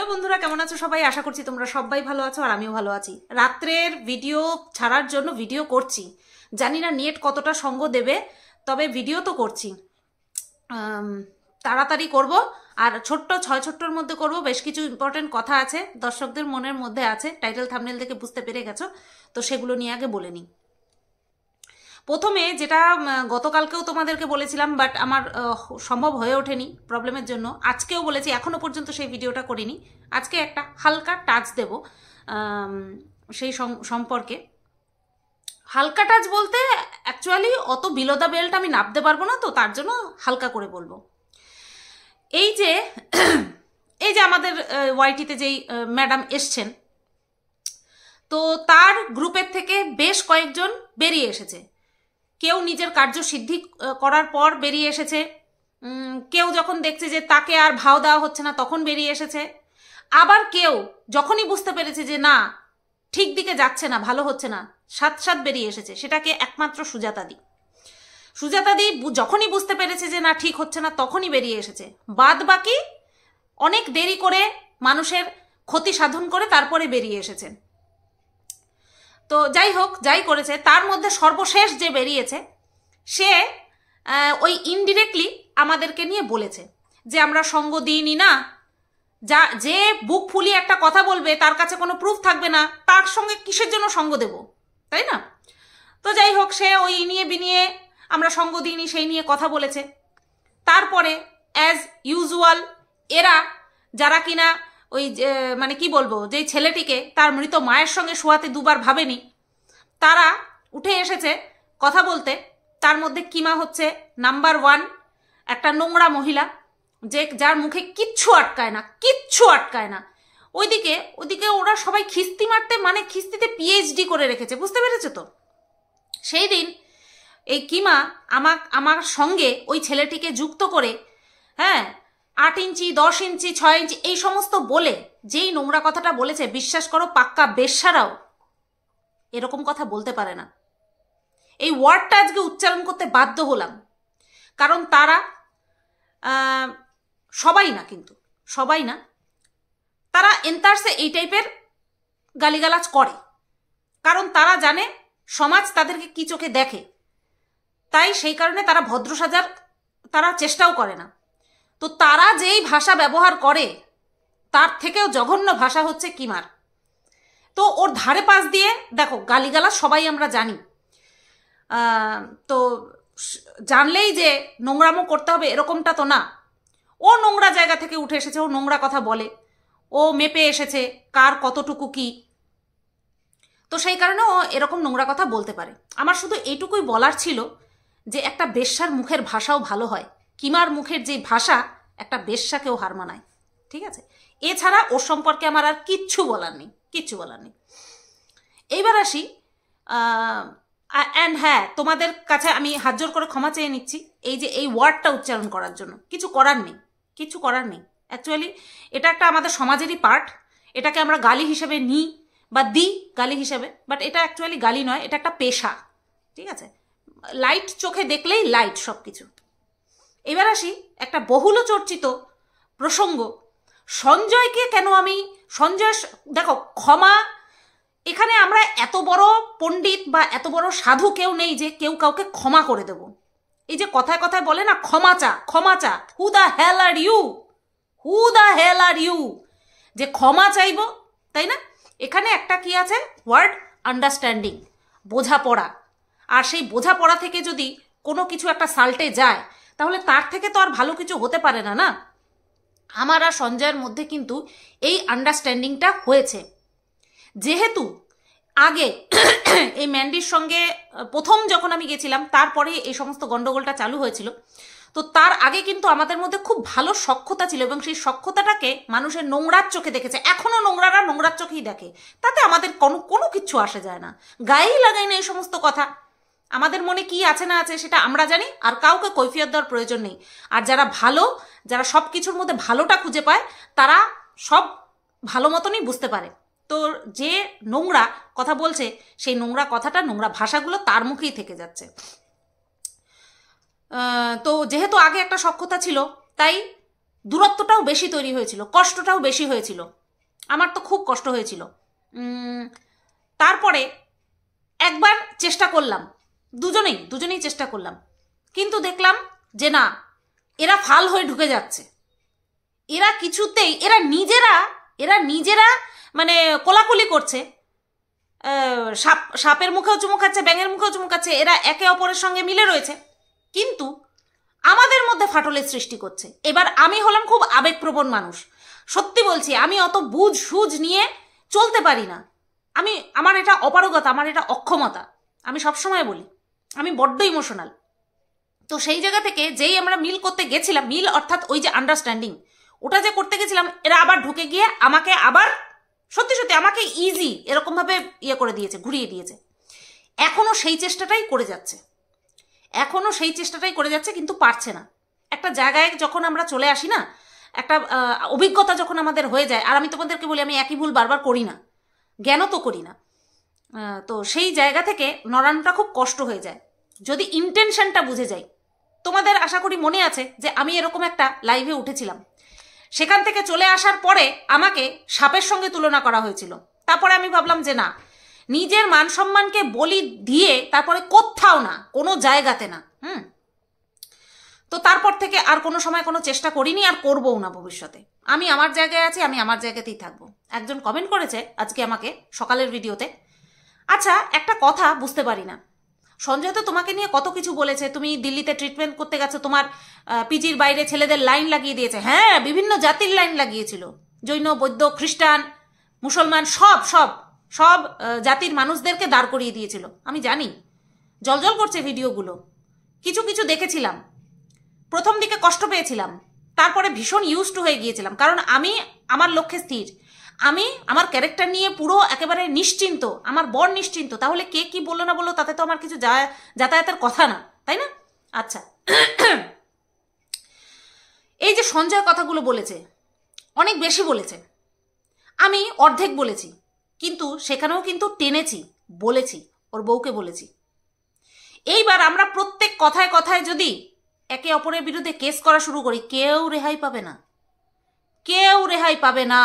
Hello বন্ধুরা, কেমন আছো সবাই? আশা করছি তোমরা সবাই ভালো আছো আর আমিও ভালো আছি। রাত্রের ভিডিও ছাড়ার জন্য ভিডিও করছি, জানি না নেট কতটা সঙ্গ দেবে, তবে ভিডিও তো করছি। তাড়াতাড়ি করব আর ছোট্টর মধ্যে করব। বেশ কিছু ইম্পর্টেন্ট কথা আছে, দর্শকদের মনের মধ্যে আছে, টাইটেল থাম্বনেল থেকে বুঝতে পেরে গেছো, তো সেগুলো নিয়ে আগে বলে নিই। প্রথমে যেটা গতকালকেও তোমাদেরকে বলেছিলাম, বাট আমার সম্ভব হয়ে ওঠেনি প্রবলেমের জন্য, আজকেও বলেছি, এখনও পর্যন্ত সেই ভিডিওটা করিনি। আজকে একটা হালকা টাচ দেব সেই সম্পর্কে। হালকা টাচ বলতে অ্যাকচুয়ালি অত বিলো দ্য বেল্ট আমি নাপতে পারবো না, তো তার জন্য হালকা করে বলবো। এই যে আমাদের ওয়াইটিতে যেই ম্যাডাম এসছেন, তো তার গ্রুপের থেকে বেশ কয়েকজন বেরিয়ে এসেছে। কেউ নিজের কার্যসিদ্ধি করার পর বেরিয়ে এসেছে, কেউ যখন দেখছে যে তাকে আর ভাও দেওয়া হচ্ছে না তখন বেরিয়ে এসেছে, আবার কেউ যখনই বুঝতে পেরেছে যে না ঠিক দিকে যাচ্ছে না, ভালো হচ্ছে না, সাথ বেরিয়ে এসেছে। সেটাকে একমাত্র সুজাতাদি যখনই বুঝতে পেরেছে যে না ঠিক হচ্ছে না তখনই বেরিয়ে এসেছে। বাদ বাকি অনেক দেরি করে মানুষের ক্ষতি সাধন করে তারপরে বেরিয়ে এসেছে। তো যাই হোক, যাই করেছে, তার মধ্যে সর্বশেষ যে বেরিয়েছে সে ওই ইনডিরেক্টলি আমাদেরকে নিয়ে বলেছে যে আমরা সঙ্গ দিইনি না, যে বুক ফুলিয়ে একটা কথা বলবে তার কাছে কোনো প্রুফ থাকবে না, তার সঙ্গে কিসের জন্য সঙ্গ দেব, তাই না? তো যাই হোক, সে ওই নিয়ে বিনিয়ে আমরা সঙ্গ দিইনি সেই নিয়ে কথা বলেছে। তারপরে অ্যাজ ইউজুয়াল এরা যারা কিনা ওই মানে কি বলবো, যেই ছেলেটিকে তার মৃত মায়ের সঙ্গে শোয়াতে দুবার ভাবেনি, তারা উঠে এসেছে কথা বলতে। তার মধ্যে কিমা হচ্ছে নাম্বার 1 একটা নোংরা মহিলা, যার মুখে কিচ্ছু আটকায় না। ওইদিকে ওরা সবাই খিস্তি মারতে, মানে খিস্তিতে পিএইচডি করে রেখেছে, বুঝতে পেরেছো তো? সেই দিন এই কিমা আমার সঙ্গে ওই ছেলেটিকে যুক্ত করে, হ্যাঁ, 8 ইঞ্চি 10 ইঞ্চি 6 ইঞ্চি এই সমস্ত বলে যেই নোংরা কথাটা বলেছে, বিশ্বাস করো পাক্কা বেশ্যারাও এরকম কথা বলতে পারে না। এই ওয়ার্ডটা আজকে উচ্চারণ করতে বাধ্য হলাম, কারণ তারা সবাই না, তারা এন্তারসে এই টাইপের গালিগালাজ করে, কারণ তারা জানে সমাজ তাদেরকে কি চোখে দেখে, তাই সেই কারণে তারা ভদ্র সাজার তারা চেষ্টাও করে না। তো তারা যেই ভাষা ব্যবহার করে তার থেকেও জঘন্য ভাষা হচ্ছে কিমার। তো ওর ধারে পাশ দিয়ে দেখো গালিগালাজ সবাই আমরা জানি, তো জানলেই যে নোংরামো করতে হবে এরকমটা তো না। ও নোংরা জায়গা থেকে উঠে এসেছে, ও নোংরা কথা বলে, ও মেপে এসেছে কার কতটুকু কি, তো সেই কারণে ও এরকম নোংরা কথা বলতে পারে। আমার শুধু এইটুকুই বলার ছিল যে একটা বেশ্যার মুখের ভাষাও ভালো হয়, কিমার মুখের যে ভাষা একটা বেশ্যাকেও হার মানায়, ঠিক আছে? এছাড়া ওর সম্পর্কে আমার আর কিচ্ছু বলার নেই। এইবার আসি, অ্যান্ড হ্যাঁ, তোমাদের কাছে আমি হাত জোর করে ক্ষমা চেয়ে নিচ্ছি এই যে এই ওয়ার্ডটা উচ্চারণ করার জন্য। কিছু করার নেই অ্যাকচুয়ালি এটা একটা আমাদের সমাজেরই পার্ট, এটাকে আমরা গালি হিসেবে নিই বা দিই গালি হিসেবে, বাট এটা অ্যাকচুয়ালি গালি নয়, এটা একটা পেশা, ঠিক আছে? লাইট চোখে দেখলেই লাইট সব কিছু। এবার আসি একটা বহুল চর্চিত প্রসঙ্গ, সঞ্জয়কে কেন দেখো ক্ষমা, এখানে আমরা এত বড় পণ্ডিত বা এত বড় সাধু কেউ নেই যে কেউ কাউকে ক্ষমা করে দেব। এই যে কথায় কথায় বলে না ক্ষমা চা, who the hell are you যে ক্ষমা চাইবো, তাই না? এখানে একটা কি আছে ওয়ার্ড আন্ডারস্ট্যান্ডিং, বোঝাপড়া। আর সেই বোঝাপড়া থেকে যদি কোনো কিছু একটা সাল্টে যায় তাহলে তার থেকে তো আর ভালো কিছু হতে পারে না, না? আমার আর সঞ্জয়ের মধ্যে কিন্তু এই আন্ডারস্ট্যান্ডিংটা হয়েছে। যেহেতু আগে এই ম্যান্ডির সঙ্গে প্রথম যখন আমি গেছিলাম, তারপরে এই সমস্ত গন্ডগোলটা চালু হয়েছিল, তো তার আগে কিন্তু আমাদের মধ্যে খুব ভালো সখ্যতা ছিল এবং সেই সখ্যতাটাকে মানুষের নোংরার চোখে দেখেছে। এখনও নোংরারা নোংরার চোখেই দেখে, তাতে আমাদের কোনো কিচ্ছু আসে যায় না, গায়েই লাগাই না এই সমস্ত কথা। আমাদের মনে কি আছে না আছে সেটা আমরা জানি, আর কাউকে কৈফিয়ত দেওয়ার প্রয়োজন নেই। আর যারা সব কিছুর মধ্যে ভালোটা খুঁজে পায় তারা সব ভালো মতনই বুঝতে পারে। তো যে নোংরা কথা বলছে সেই নোংরা কথাটা, নোংরা ভাষাগুলো তার মুখেই থেকে যাচ্ছে। তো যেহেতু আগে একটা সখ্যতা ছিল, তাই দূরত্বটাও বেশি তৈরি হয়েছিল, কষ্টটাও বেশি হয়েছিল। আমার তো খুব কষ্ট হয়েছিল। তারপরে একবার চেষ্টা করলাম, দুজনেই চেষ্টা করলাম, কিন্তু দেখলাম যে না, এরা ফাল হয়ে ঢুকে যাচ্ছে। এরা কিছুতেই, এরা নিজেরা মানে কোলাকুলি করছে, সাপের মুখেও চুমু খাচ্ছে, ব্যাঙের মুখেও চুমু খাচ্ছে, এরা একে অপরের সঙ্গে মিলে রয়েছে, কিন্তু আমাদের মধ্যে ফাটলের সৃষ্টি করছে। এবার আমি হলাম খুব আবেগপ্রবণ মানুষ, সত্যি বলছি, আমি অত বুঝ সুঝ নিয়ে চলতে পারি না। আমার এটা অপারগতা, আমার এটা অক্ষমতা। আমি সবসময় বলি আমি বড্ড ইমোশনাল। তো সেই জায়গা থেকে যেই আমরা মিল করতে গেছিলাম, মিল অর্থাৎ ওই যে আন্ডারস্ট্যান্ডিং, ওটা যে করতে গেছিলাম, এরা আবার ঢুকে গিয়ে আমাকে আবার সত্যি সত্যি আমাকে ইজি এরকমভাবে করে দিয়েছে, ঘুরিয়ে দিয়েছে। এখনো সেই চেষ্টাটাই করে যাচ্ছে, কিন্তু পারছে না। একটা জায়গায় যখন আমরা চলে আসি না, একটা অভিজ্ঞতা যখন আমাদের হয়ে যায়, আর আমি তোমাদেরকে বলি আমি একই ভুল বারবার করি না, জ্ঞানও তো করি না, তো সেই জায়গা থেকে নড়ানোটা খুব কষ্ট হয়ে যায় যদি ইন্টেনশনটা বুঝে যাই। তোমাদের আশা করি মনে আছে যে আমি এরকম একটা লাইভে উঠেছিলাম, সেখান থেকে চলে আসার পরে আমাকে সাপের সঙ্গে তুলনা করা হয়েছিল। তারপরে আমি ভাবলাম যে না, নিজের মান সম্মানকে বলি দিয়ে তারপরে কোথাও না, কোনো জায়গাতে না। তো তারপর থেকে আর কোনো সময় কোনো চেষ্টা করিনি, আর করবও না ভবিষ্যতে। আমি আমার জায়গায় আছি, আমি আমার জায়গাতেই থাকবো। একজন কমেন্ট করেছে আজকে আমাকে সকালের ভিডিওতে, আচ্ছা একটা কথা বুঝতে পারি না, সঞ্জয় তো তোমাকে নিয়ে কত কিছু বলেছে, তুমি দিল্লিতে ট্রিটমেন্ট করতে গেছো, তোমার পিজির বাইরে ছেলেদের লাইন লাগিয়ে দিয়েছে। হ্যাঁ, বিভিন্ন জাতির লাইন লাগিয়েছিল, জৈন, বৌদ্ধ, খ্রিস্টান, মুসলমান, সব সব সব জাতির মানুষদেরকে দাঁড় করিয়ে দিয়েছিল। আমি জানি, জলজল করছে ভিডিওগুলো, কিছু কিছু দেখেছিলাম। প্রথম দিকে কষ্ট পেয়েছিলাম, তারপরে ভীষণ ইউজ টু হয়ে গিয়েছিলাম, কারণ আমি আমার লক্ষ্যে স্থির, আমি আমার ক্যারেক্টার নিয়ে পুরো একেবারে নিশ্চিন্ত, আমার বর নিশ্চিন্ত। তাহলে কে কি বললো না বললো তাতে তো আমার কিছু যাতায়াতের কথা না, তাই না? আচ্ছা, এই যে সঞ্জয় কথাগুলো বলেছে, অনেক বেশি বলেছে, আমি অর্ধেক বলেছি, কিন্তু সেখানেও কিন্তু টেনেছি, বলেছি, ওর বউকে বলেছি। এইবার আমরা প্রত্যেক কথায় কথায় যদি একে অপরের বিরুদ্ধে কেস করা শুরু করি, কেউ রেহাই পাবে না, কেউ রেহাই পাবে না।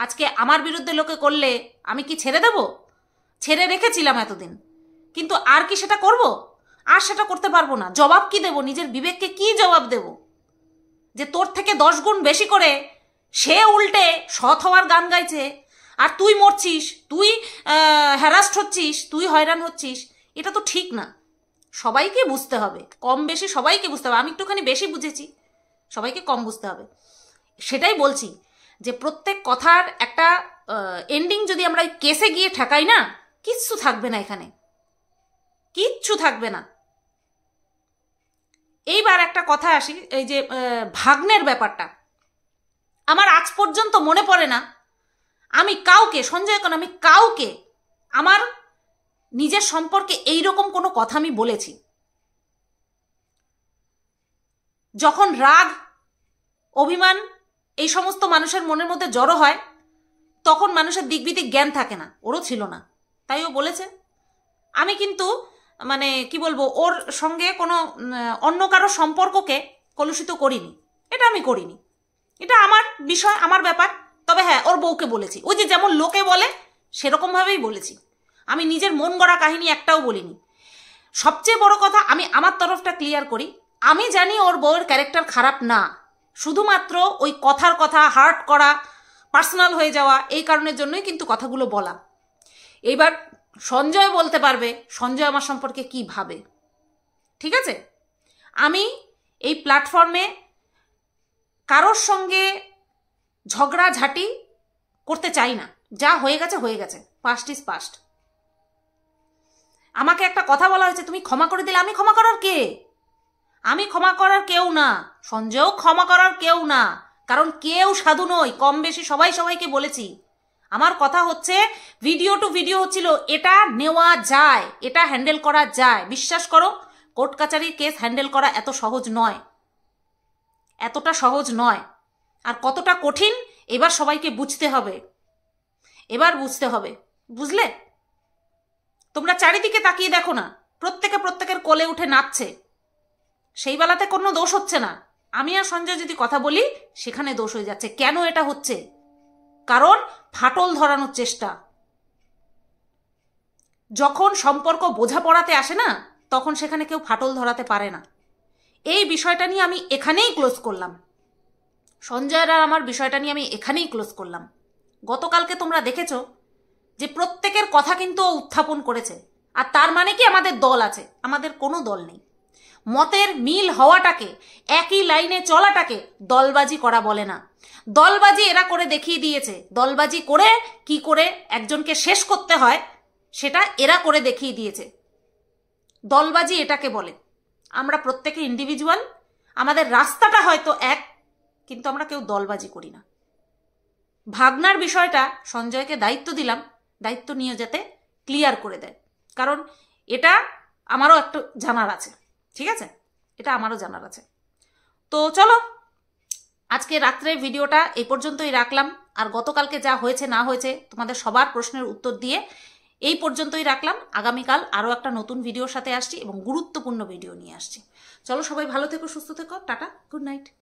আজকে আমার বিরুদ্ধে লোকে করলে আমি কি ছেড়ে দেব? ছেড়ে রেখেছিলাম এতদিন, কিন্তু আর কি সেটা করব? আর সেটা করতে পারবো না। জবাব কি দেব? নিজের বিবেককে কি জবাব দেব যে তোর থেকে 10 গুণ বেশি করে সে উল্টে সৎ হওয়ার গান গাইছে, আর তুই মরছিস, তুই হ্যারাস্ট হচ্ছিস, তুই হয়রান হচ্ছিস? এটা তো ঠিক না। সবাইকে বুঝতে হবে, কম বেশি সবাইকে বুঝতে হবে। আমি একটুখানি বেশি বুঝেছি, সবাইকে কম বুঝতে হবে। সেটাই বলছি যে প্রত্যেক কথার একটা এন্ডিং যদি আমরা কেসে গিয়ে ঠেকাই না, কিচ্ছু থাকবে না, এখানে কিচ্ছু থাকবে না। এইবার একটা কথা আসি, এই যে ভাগ্নের ব্যাপারটা, আমার আজ পর্যন্ত মনে পড়ে না আমি কাউকে, সঞ্জয় কেন, আমি কাউকে আমার নিজের সম্পর্কে এইরকম কোনো কথা আমি বলেছি। যখন রাগ, অভিমান এই সমস্ত মানুষের মনের মধ্যে জড়ো হয়, তখন মানুষের দিকবিদিক জ্ঞান থাকে না, ওরও ছিল না, তাই ও বলেছে। আমি কিন্তু মানে কি বলবো, ওর সঙ্গে কোনো অন্য কারো সম্পর্ককে কলুষিত করিনি, এটা আমি করিনি, এটা আমার বিষয়, আমার ব্যাপার। তবে হ্যাঁ, ওর বউকে বলেছি, ওই যে যেমন লোকে বলে সেরকমভাবেই বলেছি। আমি নিজের মন গড়া কাহিনী একটাও বলিনি। সবচেয়ে বড় কথা, আমি আমার তরফটা ক্লিয়ার করি, আমি জানি ওর বউয়ের ক্যারেক্টার খারাপ না, শুধুমাত্র ওই কথার কথা হার্ট করা, পার্সোনাল হয়ে যাওয়া, এই কারণের জন্যই কিন্তু কথাগুলো বলা। এইবার সঞ্জয় বলতে পারবে সঞ্জয় আমার সম্পর্কে কি ভাবে, ঠিক আছে? আমি এই প্ল্যাটফর্মে কারোর সঙ্গে ঝগড়াঝাটি করতে চাই না। যা হয়ে গেছে হয়ে গেছে, পাস্ট ইজ পাস্ট। আমাকে একটা কথা বলা হয়েছে, তুমি ক্ষমা করে দিলে, আমি ক্ষমা করার কে? আমি ক্ষমা করার কেউ না, সঞ্জয়ও ক্ষমা করার কেউ না, কারণ কেউ সাধু নই, কম বেশি সবাই সবাইকে বলেছি। আমার কথা হচ্ছে ভিডিও টু ভিডিও হচ্ছিল, এটা নেওয়া যায়, এটা হ্যান্ডেল করা যায়। বিশ্বাস করো, কোর্ট কাচারির কেস হ্যান্ডেল করা এত সহজ নয়, এতটা সহজ নয়। আর কতটা কঠিন এবার সবাইকে বুঝতে হবে, এবার বুঝতে হবে, বুঝলে? তোমরা চারিদিকে তাকিয়ে দেখো না, প্রত্যেকে প্রত্যেকের কোলে উঠে নাচছে, সেই বেলাতে কোনো দোষ হচ্ছে না। আমি আর সঞ্জয় যদি কথা বলি সেখানে দোষ হয়ে যাচ্ছে। কেন এটা হচ্ছে? কারণ ফাটল ধরানোর চেষ্টা। যখন সম্পর্ক বোঝাপড়াতে আসে না, তখন সেখানে কেউ ফাটল ধরাতে পারে না। এই বিষয়টা নিয়ে আমি এখানেই ক্লোজ করলাম। সঞ্জয়ের আর আমার বিষয়টা নিয়ে আমি এখানেই ক্লোজ করলাম। গতকালকে তোমরা দেখেছো যে প্রত্যেকের কথা কিন্তু ও উত্থাপন করেছে। আর তার মানে কি আমাদের দল আছে? আমাদের কোনো দল নেই। মতের মিল হওয়াটাকে, একই লাইনে চলাটাকে দলবাজি করা বলে না। দলবাজি এরা করে দেখিয়ে দিয়েছে। দলবাজি করে কি করে একজনকে শেষ করতে হয় সেটা এরা করে দেখিয়ে দিয়েছে। দলবাজি এটাকে বলে। আমরা প্রত্যেকে ইন্ডিভিজুয়াল, আমাদের রাস্তাটা হয়তো এক, কিন্তু আমরা কেউ দলবাজি করি না। ভাগনার বিষয়টা সঞ্জয়কে দায়িত্ব দিলাম, দায়িত্ব নিয়ে যাতে ক্লিয়ার করে দেয়, কারণ এটা আমারও একটু জানার আছে। ঠিক আছে, এটা আমারও জানার আছে। তো চলো আজকে রাত্রের ভিডিওটা এই পর্যন্তই রাখলাম। আর গতকালকে যা হয়েছে না হয়েছে তোমাদের সবার প্রশ্নের উত্তর দিয়ে এই পর্যন্তই রাখলাম। আগামীকাল আরও একটা নতুন ভিডিওর সাথে আসছি এবং গুরুত্বপূর্ণ ভিডিও নিয়ে আসছি। চলো সবাই ভালো থেকো, সুস্থ থেকো, টাটা, গুড নাইট।